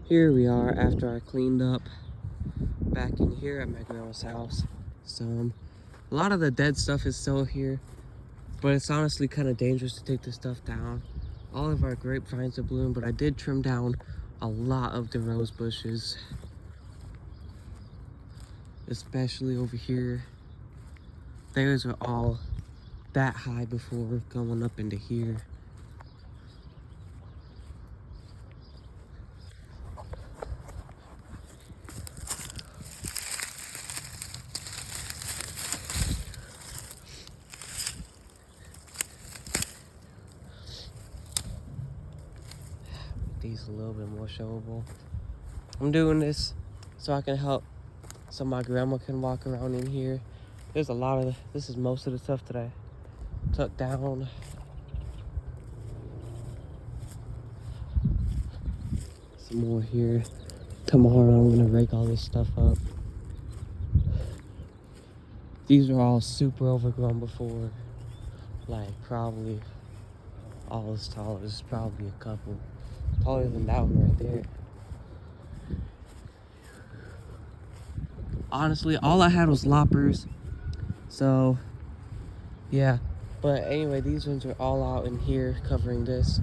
Here we are after I cleaned up back in here at my grandma's house. So a lot of the dead stuff is still here, but it's honestly kind of dangerous to take this stuff down. All of our grapevines are blooming, but I did trim down a lot of the rose bushes, especially over here. Theirs are all that high before going up into here. These a little bit more showable. I'm doing this so I can help, so my grandma can walk around in here. There's a lot of, this is most of the stuff that I took down. Some more here. Tomorrow I'm gonna rake all this stuff up. These are all super overgrown before, like probably all as tall as probably a couple. Taller than that one right there. Honestly, all I had was loppers. So, yeah. But anyway, these ones are all out in here covering this.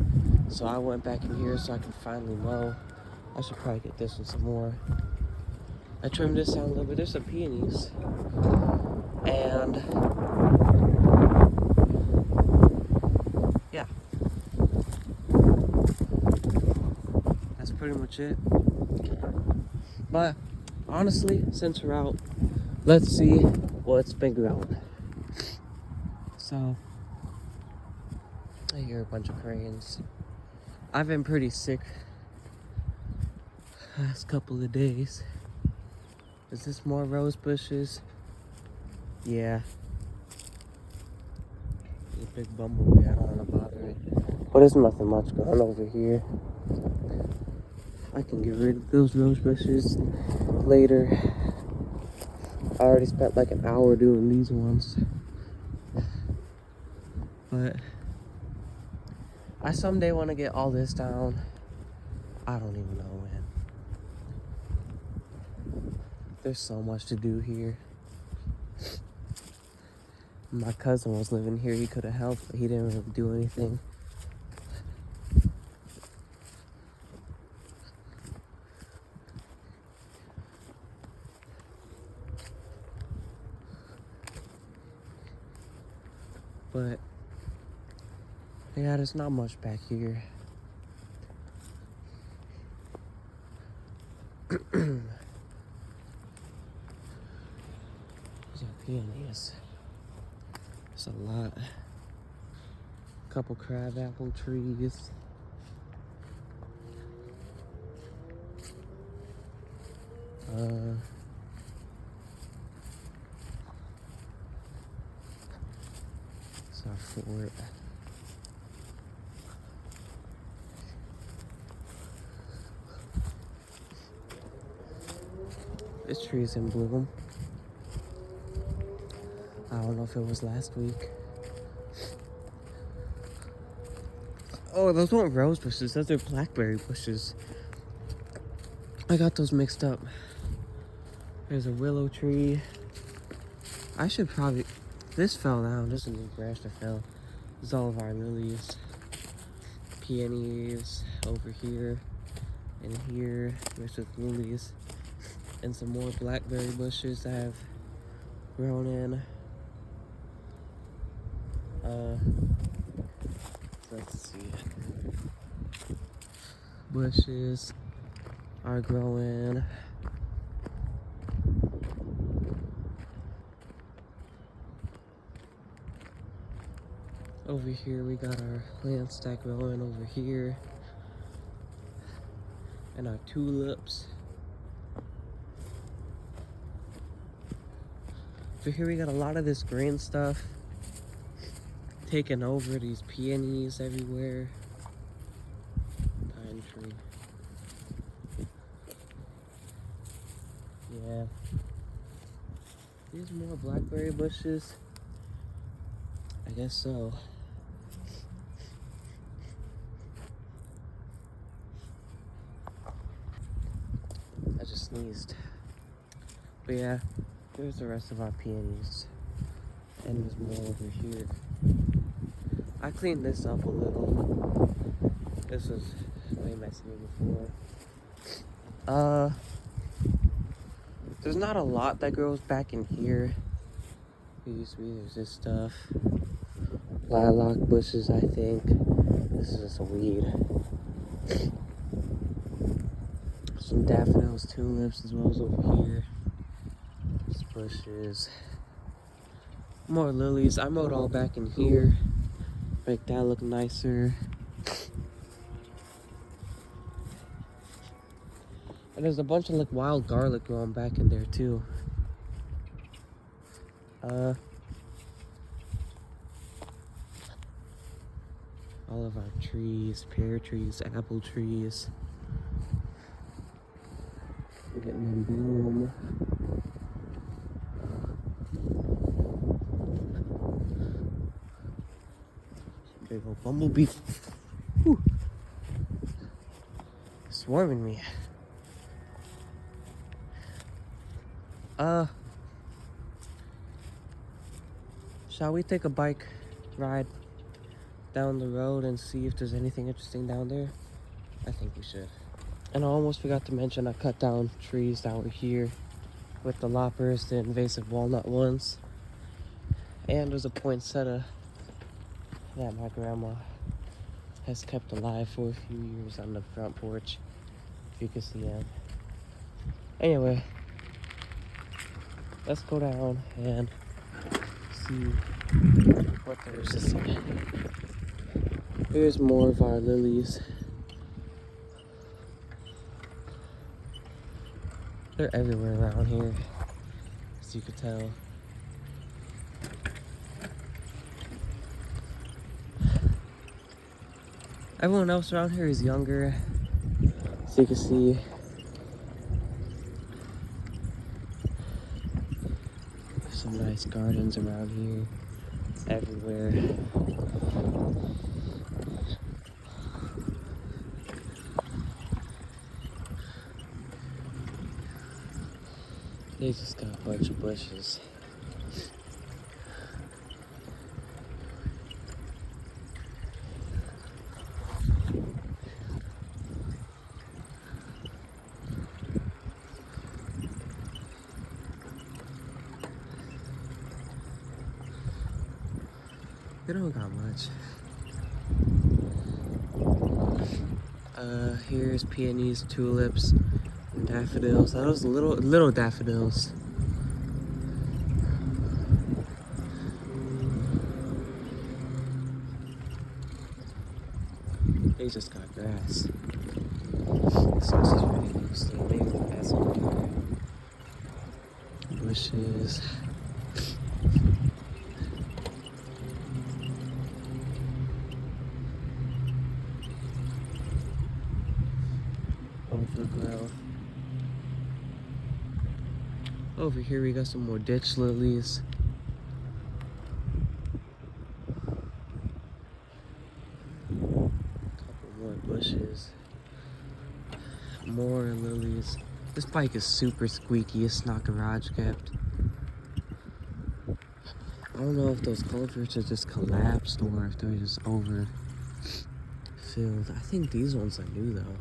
So I went back in here so I can finally mow. I should probably get this one some more. I trimmed this down a little bit. There's some peonies. And yeah. That's pretty much it. But honestly, since we're out, let's see what's been growing. So, I hear a bunch of cranes. I've been pretty sick last couple of days. Is this more rose bushes? Yeah. There's a big bumblebee, I don't want to bother it. But there's nothing much going on over here. I can get rid of those rose bushes later. I already spent like an hour doing these ones. But I someday want to get all this down. I don't even know when. There's so much to do here. My cousin was living here. He could have helped, but he didn't really do anything. But yeah, there's not much back here. These are peonies. There's a lot. Couple crabapple trees. It's our fort. This tree is in bloom. I don't know if it was last week. Oh, those weren't rose bushes. Those are blackberry bushes. I got those mixed up. There's a willow tree. I should probably... This fell down. This is a new branch that fell. This is all of our lilies. Peonies over here and here. Mixed with lilies. And some more blackberry bushes that have grown in. Let's see. Bushes are growing. Over here we got our plant stack growing over here. And our tulips. Over here we got a lot of this green stuff taking over, these peonies everywhere. Pine tree. Yeah. These more blackberry bushes. I guess so. sneezed. But yeah, here's the rest of our peonies. And there's more over here. I cleaned this up a little. This was way messier before. There's not a lot that grows back in here. There used to be, there's this stuff. Lilac bushes, I think. This is just a weed. Some daffodils, tulips, as well as over here. There's bushes. More lilies. I mowed all back in here. Make that look nicer. And there's a bunch of like wild garlic growing back in there too. All of our trees, pear trees, apple trees. We're getting in bloom. Big old bumblebee. Whew. Swarming me. Shall we take a bike ride down the road and see if there's anything interesting down there? I think we should. And I almost forgot to mention I cut down trees down here with the loppers, the invasive walnut ones. And there's a poinsettia that my grandma has kept alive for a few years on the front porch. If you can see them. Anyway, let's go down and see what there is to see. Here's more of our lilies. They're everywhere around here, as you can tell. Everyone else around here is younger, as you can see. There's some nice gardens around here, everywhere. They just got a bunch of bushes. They don't got much. Here's peonies, tulips, and daffodils. Those little daffodils. They just got grass. So this is really interesting. They even got some bushes. Overgrowth. Over here we got some more ditch lilies. Couple more bushes. More lilies. This bike is super squeaky. It's not garage kept. I don't know if those culverts are just collapsed or if they're just over filled. I think these ones are new though.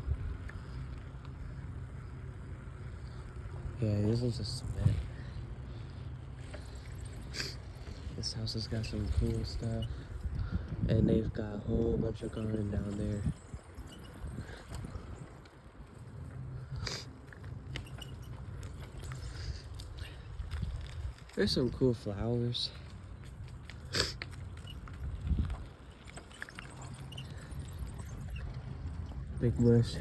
Yeah, these ones are cement. This house has got some cool stuff. And they've got a whole bunch of garden down there. There's some cool flowers. Big bush.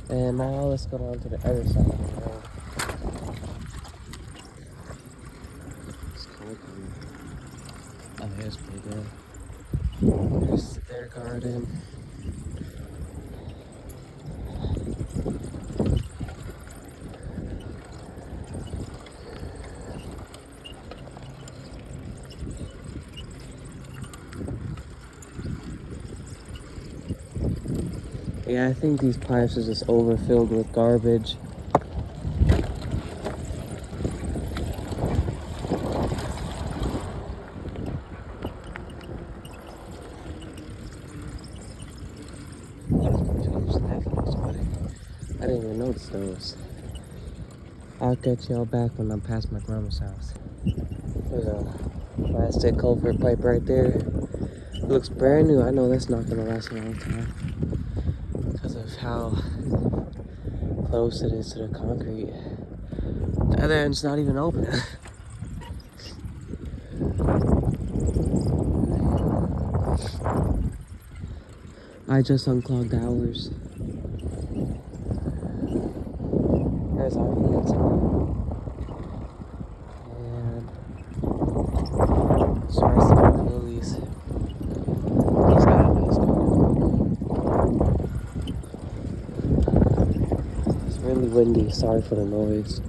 And now let's go down to the other side of the road. It's cool. Oh, here's pretty good. There's their garden. Yeah, I think these pipes are just overfilled with garbage. I didn't even notice those. I'll catch y'all back when I'm past my grandma's house. There's a plastic culvert pipe right there. It looks brand new. I know that's not gonna last a long time because of how close it is to the concrete. The other end's not even open. I just unclogged ours. There's our hands. And it's nice to go Lily's. He's got a nice garden. It's really windy. Sorry for the noise.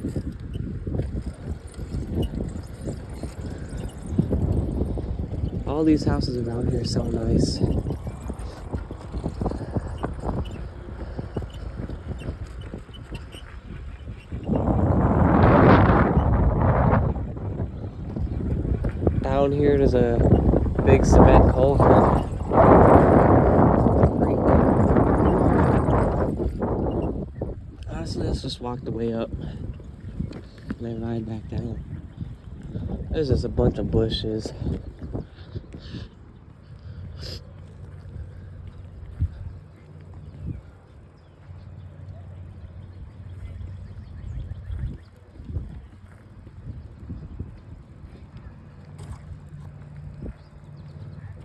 All these houses around here are so nice. Down here, there's a big cement culvert. Honestly, let's just walk the way up and then ride back down. There's just a bunch of bushes.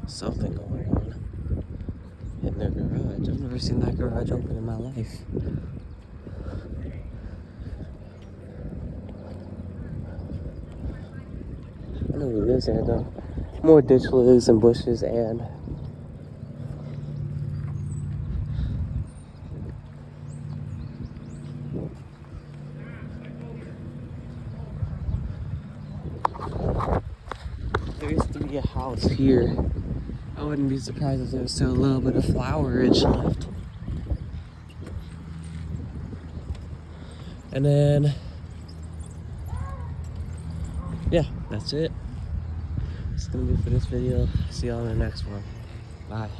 Something going on in their garage. I've never seen that garage open in my life. I know who lives there though. More ditch lilies and bushes and there used to be a house here. I wouldn't be surprised if there was still a little bit of flowerage left. And then, yeah, that's it. It's gonna be for this video. See y'all in the next one. Bye.